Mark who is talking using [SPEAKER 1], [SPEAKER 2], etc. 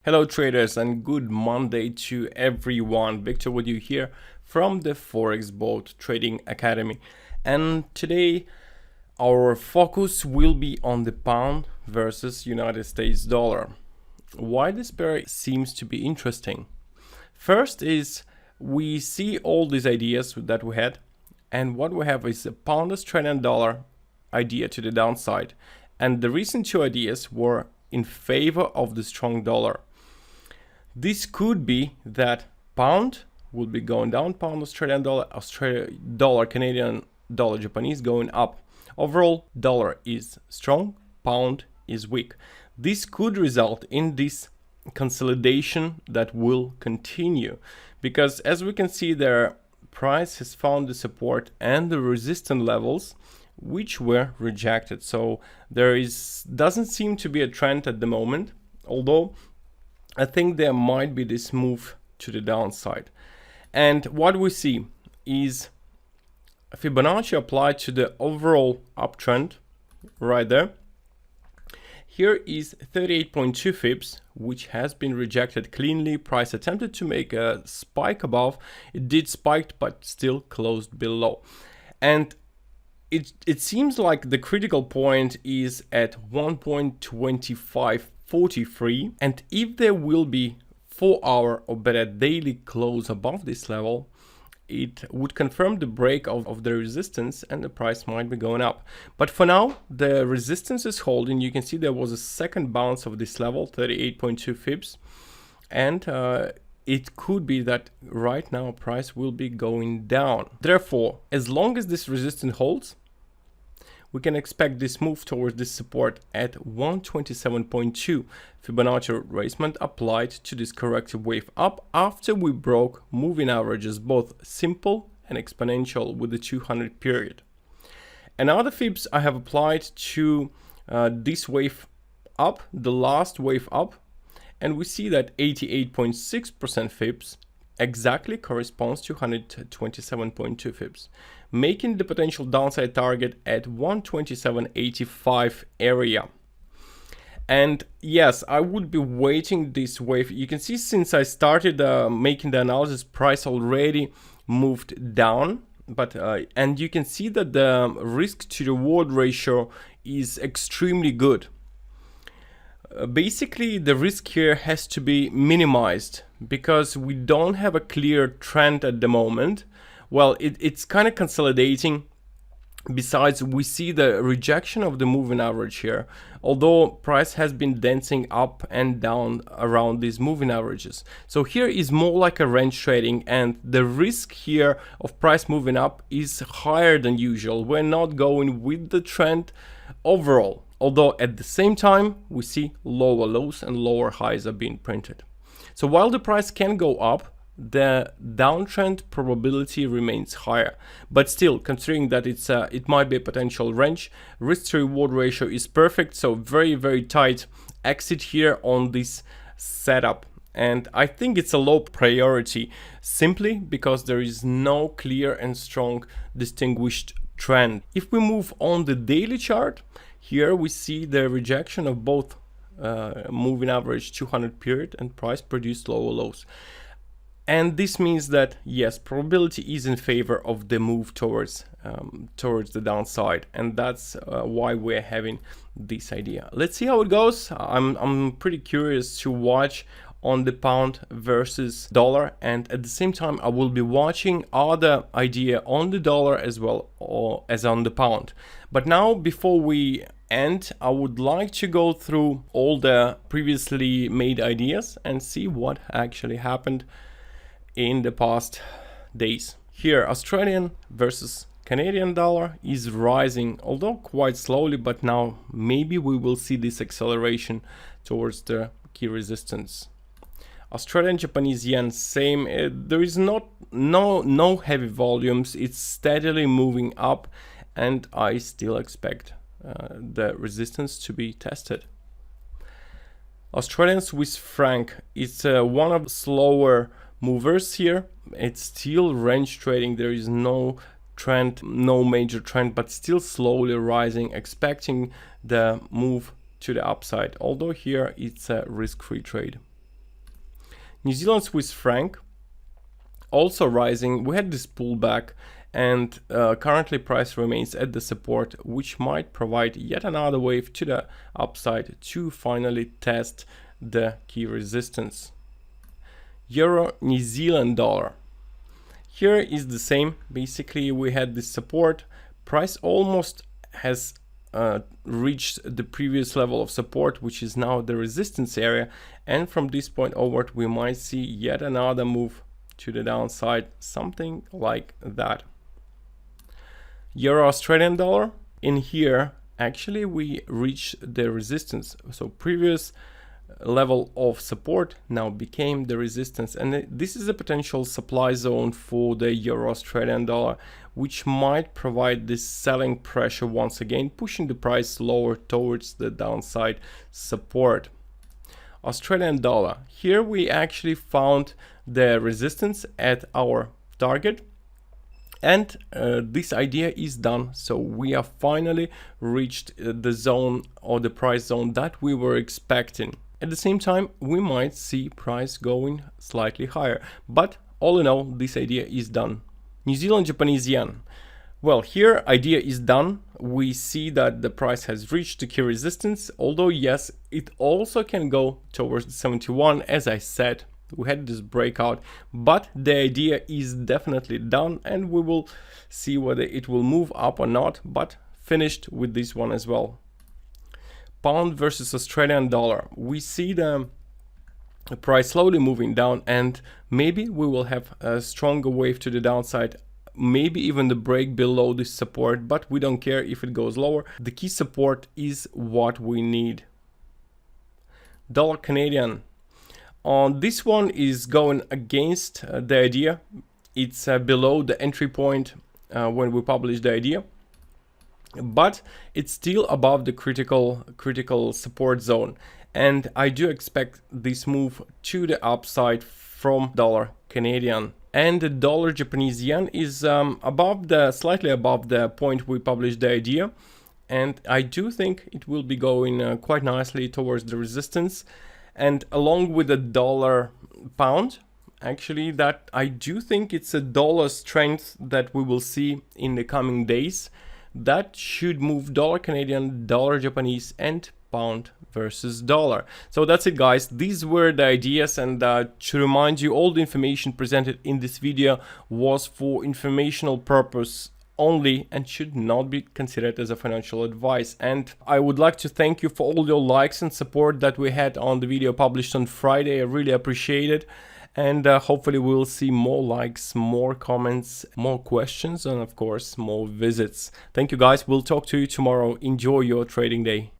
[SPEAKER 1] Hello traders and good Monday to everyone. Victor with you here from the Forex Boat Trading Academy. And today our focus will be on the pound versus United States dollar. Why this pair seems to be interesting? First is we see all these ideas that we had, and what we have is a pound Australian dollar idea to the downside. And the recent two ideas were in favor of the strong dollar. This could be that pound will be going down, pound Australian dollar, Canadian dollar, Japanese going up. Overall, dollar is strong, pound is weak. This could result in this consolidation that will continue because as we can see, their price has found the support and the resistance levels which were rejected. So doesn't seem to be a trend at the moment, although I think there might be this move to the downside. And what we see is Fibonacci applied to the overall uptrend right there. Here is 38.2 Fibs, which has been rejected cleanly. Price attempted to make a spike above. It did spike, but still closed below. And it seems like the critical point is at 1.2543, and if there will be 4-hour or better daily close above this level, it would confirm the break of the resistance and the price might be going up. But for now, the resistance is holding. You can see there was a second bounce of this level, 38.2 Fibs, and it could be that right now price will be going down. Therefore, as long as this resistance holds, we can expect this move towards this support at 127.2 Fibonacci retracement applied to this corrective wave up after we broke moving averages, both simple and exponential, with the 200 period. And other Fibs I have applied to this wave up, the last wave up, and we see that 88.6% Fibs exactly corresponds to 127.2 Fibs, making the potential downside target at 127.85 area. And yes, I would be waiting this wave. You can see since I started making the analysis, price already moved down, but and you can see that the risk to reward ratio is extremely good. Basically, the risk here has to be minimized because we don't have a clear trend at the moment. Well, it's kind of consolidating. Besides, we see the rejection of the moving average here, although price has been dancing up and down around these moving averages. So here is more like a range trading, and the risk here of price moving up is higher than usual. We're not going with the trend overall, although at the same time we see lower lows and lower highs are being printed. So while the price can go up, the downtrend probability remains higher, but still, considering that it might be a potential range, risk to reward ratio is perfect. So very tight exit here on this setup, and I think it's a low priority simply because there is no clear and strong distinguished trend. If we move on the daily chart, here we see the rejection of both moving average 200 period and price produced lower lows. And this means that yes, probability is in favor of the move towards the downside, and that's why we're having this idea. Let's see how it goes. I'm pretty curious to watch on the pound versus dollar, and at the same time I will be watching other idea on the dollar as well or as on the pound. But now, before we end, I would like to go through all the previously made ideas and see what actually happened in the past days. Here, Australian versus Canadian dollar is rising, although quite slowly, but now maybe we will see this acceleration towards the key resistance. Australian Japanese yen, same. There is no heavy volumes. It's steadily moving up, and I still expect the resistance to be tested. Australian Swiss franc, it's one of the slower movers here. It's still range trading. There is no trend, no major trend, but still slowly rising, expecting the move to the upside, although here it's a risk-free trade. New Zealand Swiss franc also rising. We had this pullback, and currently price remains at the support, which might provide yet another wave to the upside to finally test the key resistance. Euro New Zealand dollar. Here is the same. Basically, we had this support. Price almost has reached the previous level of support, which is now the resistance area, and from this point onward we might see yet another move to the downside, something like that. Euro Australian dollar. In here actually we reached the resistance, so previous level of support now became the resistance, and this is a potential supply zone for the Euro Australian dollar, which might provide this selling pressure once again, pushing the price lower towards the downside support. Australian dollar. Here we actually found the resistance at our target, and this idea is done. So we have finally reached the zone or the price zone that we were expecting. At the same time, we might see price going slightly higher, but all in all, this idea is done. New Zealand Japanese yen. Well, here idea is done. We see that the price has reached the key resistance, although yes, it also can go towards the 71. As I said, we had this breakout, but the idea is definitely done, and we will see whether it will move up or not, but finished with this one as well. Pound versus Australian dollar. We see the price slowly moving down, and maybe we will have a stronger wave to the downside, maybe even the break below this support, but we don't care if it goes lower. The key support is what we need. Dollar Canadian. This one is going against the idea. It's below the entry point when we published the idea, but it's still above the critical support zone, and I do expect this move to the upside from dollar Canadian. And the dollar Japanese yen is slightly above the point we published the idea, and I do think it will be going quite nicely towards the resistance. And along with the dollar pound, actually, that I do think it's a dollar strength that we will see in the coming days. That should move dollar Canadian, dollar Japanese, and pound versus dollar. So that's it, guys. These were the ideas, and to remind you, all the information presented in this video was for informational purpose only and should not be considered as a financial advice. And I would like to thank you for all your likes and support that we had on the video published on Friday. I really appreciate it. And hopefully we'll see more likes, more comments, more questions, and of course more visits. Thank you, guys. We'll talk to you tomorrow. Enjoy your trading day.